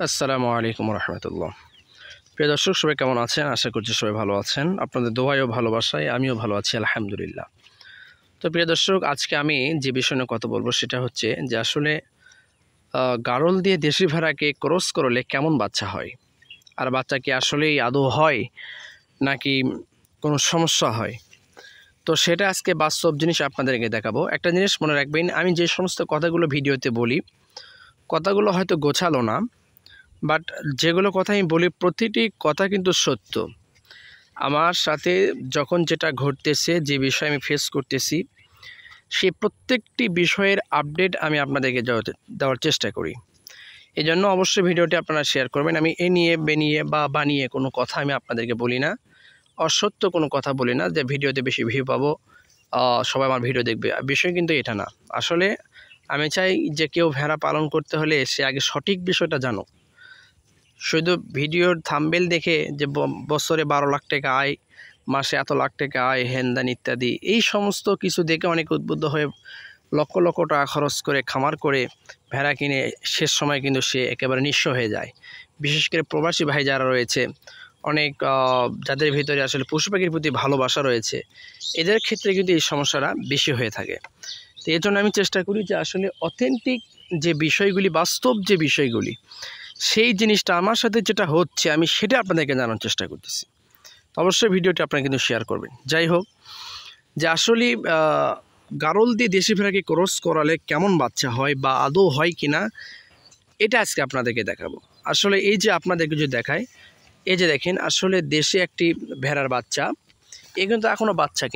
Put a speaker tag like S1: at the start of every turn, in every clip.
S1: আসসালামু আলাইকুম রহমতুল্লাহ। প্রিয় দর্শক, সবাই কেমন আছেন? আশা করছি সবাই ভালো আছেন। আপনাদের দোয়ায় ও ভালোবাসায় আমিও ভালো আছি, আলহামদুলিল্লাহ। তো প্রিয় দর্শক, আজকে আমি যে বিষয় নিয়ে কথা বলবো সেটা হচ্ছে যে আসলে গারল দিয়ে দেশি ভেড়াকে ক্রস করলে কেমন বাচ্চা হয়, আর বাচ্চা কি আসলেই আদৌ হয় নাকি কোনো সমস্যা হয়। তো সেটা আজকে বাস্তব জিনিস আপনাদেরকে দেখাবো। একটা জিনিস মনে রাখবেন, আমি যে সমস্ত কথাগুলো ভিডিওতে বলি, কথাগুলো হয়তো গোছালো না, বাট যেগুলো কথা আমি বলি প্রতিটি কথা কিন্তু সত্য। আমার সাথে যখন যেটা ঘটতেছে, যে বিষয় আমি ফেস করতেছি, সেই প্রত্যেকটি বিষয়ের আপডেট আমি আপনাদেরকে দেওয়ার চেষ্টা করি। এই জন্য অবশ্যই ভিডিওটি আপনারা শেয়ার করবেন। আমি এ নিয়ে বেনিয়ে বা বানিয়ে কোনো কথা আমি আপনাদেরকে বলি না, অসত্য কোনো কথা বলি না যে ভিডিওতে বেশি ভিউ পাবো, সবাই আমার ভিডিও দেখবে। বিষয় কিন্তু এটা না। আসলে আমি চাই যে কেউ ভেড়া পালন করতে হলে সে আগে সঠিক বিষয়টা জানুক। শুধু ভিডিওর থাম্বনেল দেখে যে বছরে 12 লাখ টাকা আয়, মাসে এত লাখ টাকা আয়, হেনদান ইত্যাদি, এই সমস্ত কিছু দেখে অনেক উদ্বুদ্ধ হয়ে লক্ষ লক্ষ টাকা খরচ করে খামার করে ভেড়া কিনে শেষ সময় কিন্তু সে একেবারে নিঃস্ব হয়ে যায়। বিশেষ করে প্রবাসী ভাই যারা রয়েছে, অনেক যাদের ভিতরে আসলে পশু পাখির প্রতি ভালোবাসা রয়েছে, এদের ক্ষেত্রে কিন্তু এই সমস্যাটা বেশি হয়ে থাকে। তো এর জন্য আমি চেষ্টা করি যে আসলে অথেন্টিক যে বিষয়গুলি, বাস্তব যে বিষয়গুলি, সেই জিনিসটা আমার সাথে যেটা হচ্ছে আমি সেটা আপনাদেরকে জানার চেষ্টা করতেছি। তো অবশ্যই ভিডিওটি আপনারা কিন্তু শেয়ার করবেন। যাই হোক, যে আসলে গারল দিয়ে দেশি ভেড়াকে ক্রস করালে কেমন বাচ্চা হয় বা আদৌ হয় কি না, এটা আজকে আপনাদেরকে দেখাবো। আসলে এই যে আপনাদেরকে যদি দেখায়, এই যে দেখেন, আসলে দেশে একটি ভেড়ার বাচ্চা, এ কিন্তু এখনও বাচ্চা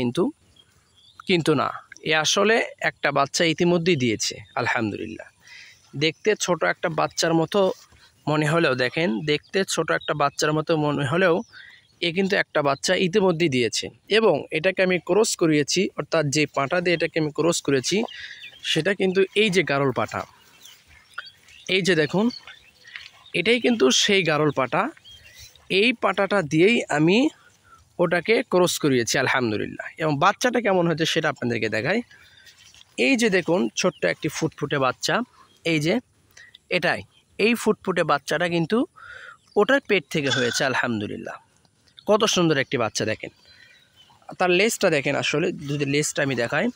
S1: কিন্তু না, এ আসলে একটা বাচ্চা ইতিমধ্যেই দিয়েছে আলহামদুলিল্লাহ। দেখতে ছোট একটা বাচ্চার মতো মনে হলেও, দেখেন, দেখতে ছোট একটা বাচ্চার মতো মনে হলেও এ কিন্তু একটা বাচ্চা ইতিমধ্যেই দিয়েছে। এবং এটাকে আমি ক্রস করিয়েছি, অর্থাৎ যে পাঁটা দিয়ে এটাকে আমি ক্রস করেছি সেটা কিন্তু এই যে গারল পাঁটা, এই যে দেখুন, এটাই কিন্তু সেই গারল পাঁটা। এই পাঁটাটা দিয়েই আমি ওটাকে ক্রস করিয়েছি আলহামদুলিল্লাহ। এবং বাচ্চাটা কেমন হয়েছে সেটা আপনাদেরকে দেখাই। এই যে দেখুন, ছোট্ট একটি ফুটফুটে বাচ্চা, এই যে এটাই, এই ফুটফুটে বাচ্চাটা কিন্তু ওটার পেট থেকে হয়েছে আলহামদুলিল্লাহ। কত সুন্দর একটি বাচ্চা, দেখেন তার লেজটা দেখেন। আসলে যদি লেজটা আমি দেখাই,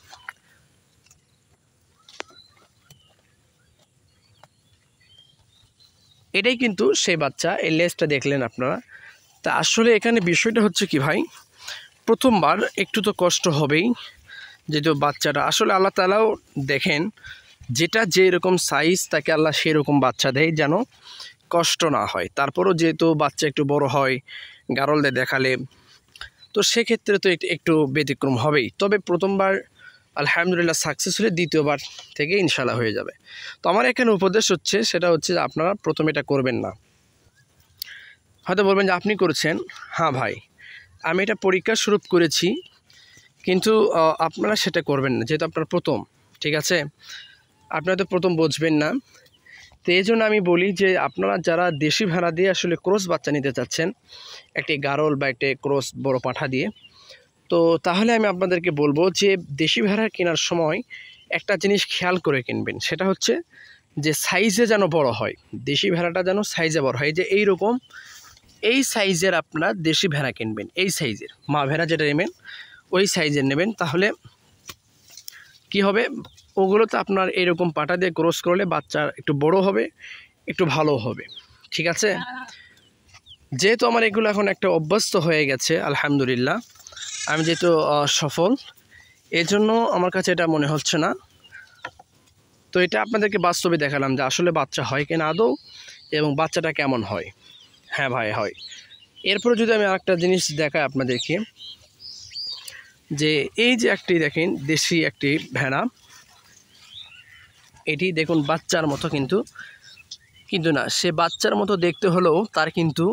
S1: এটাই কিন্তু সেই বাচ্চা। এই লেজটা দেখলেন আপনারা। তা আসলে এখানে বিষয়টা হচ্ছে কি ভাই, প্রথমবার একটু তো কষ্ট হবেই, যেহেতু বাচ্চাটা আসলে আল্লাহ তাআলাও দেখেন যেটা যেরকম সাইজ তাকে আল্লাহ সেরকম বাচ্চা দেয় যেন কষ্ট না হয়। তারপরও যেহেতু বাচ্চা একটু বড় হয় গারল দিয়ে দেখালে, তো সেক্ষেত্রে তো একটু ব্যতিক্রম হবেই। তবে প্রথমবার আলহামদুলিল্লাহ সাকসেস হলে দ্বিতীয়বার থেকে ইনশাল্লাহ হয়ে যাবে। তো আমার এখানে উপদেশ হচ্ছে, সেটা হচ্ছে যে আপনারা প্রথমে এটা করবেন না। হয়তো বলবেন যে আপনি করেছেন। হ্যাঁ ভাই, আমি এটা পরীক্ষা স্বরূপ করেছি, কিন্তু আপনারা সেটা করবেন না, যেহেতু আপনার প্রথম। ঠিক আছে, আপনারা তো প্রথম বুঝবেন না। তো এই জন্য আমি বলি যে আপনারা যারা দেশি ভেড়া দিয়ে আসলে ক্রস বাচ্চা নিতে চাচ্ছেন, একটি গারল বা একটি ক্রস বড় পাঁঠা দিয়ে, তো তাহলে আমি আপনাদেরকে বলবো যে দেশি ভেড়া কেনার সময় একটা জিনিস খেয়াল করে কিনবেন। সেটা হচ্ছে যে সাইজে যেন বড় হয়, দেশি ভেড়াটা যেন সাইজে বড় হয়। যে এইরকম এই সাইজের আপনার দেশি ভেড়া কিনবেন, এই সাইজের মা ভেড়া যেটা নেবেন ওই সাইজের নেবেন। তাহলে কি হবে, ওগুলোতে আপনার এরকম পাটা দিয়ে ক্রস করলে বাচ্চা একটু বড় হবে, একটু ভালো হবে। ঠিক আছে, যেহেতু আমার এগুলো এখন একটা অভ্যস্ত হয়ে গেছে আলহামদুলিল্লাহ, আমি যেহেতু সফল, এজন্য আমার কাছে এটা মনে হচ্ছে না। তো এটা আপনাদেরকে বাস্তবে দেখালাম যে আসলে বাচ্চা হয় কিনা আদৌ, এবং বাচ্চাটা কেমন হয়। হ্যাঁ ভাই, হয়। এরপরে যদি আমি আরেকটা জিনিস দেখাই আপনাদেরকে, যে এই যে একটি দেখেন দেশি একটি ভেড়া, এটি দেখুন বাচ্চার মতো, কিন্তু না, সে বাচ্চার মতো দেখতে হলেও তার কিন্তু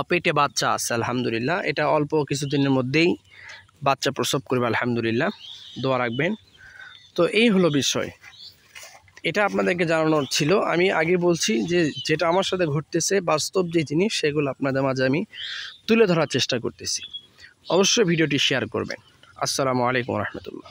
S1: পেটে বাচ্চা আছে আলহামদুলিল্লাহ। এটা অল্প কিছুদিনের মধ্যেই বাচ্চা প্রসব করবে আলহামদুলিল্লাহ, দোয়া রাখবেন। তো এই হলো বিষয়, এটা আপনাদেরকে জানানোর ছিল। আমি আগে বলছি যে যেটা আমার সাথে ঘটতেছে, বাস্তব যে জিনিস, সেগুলো আপনাদের মাঝে আমি তুলে ধরার চেষ্টা করতেছি। অবশ্যই ভিডিওটি শেয়ার করবেন। আসসালামু আলাইকুম রহমতুল্লাহ।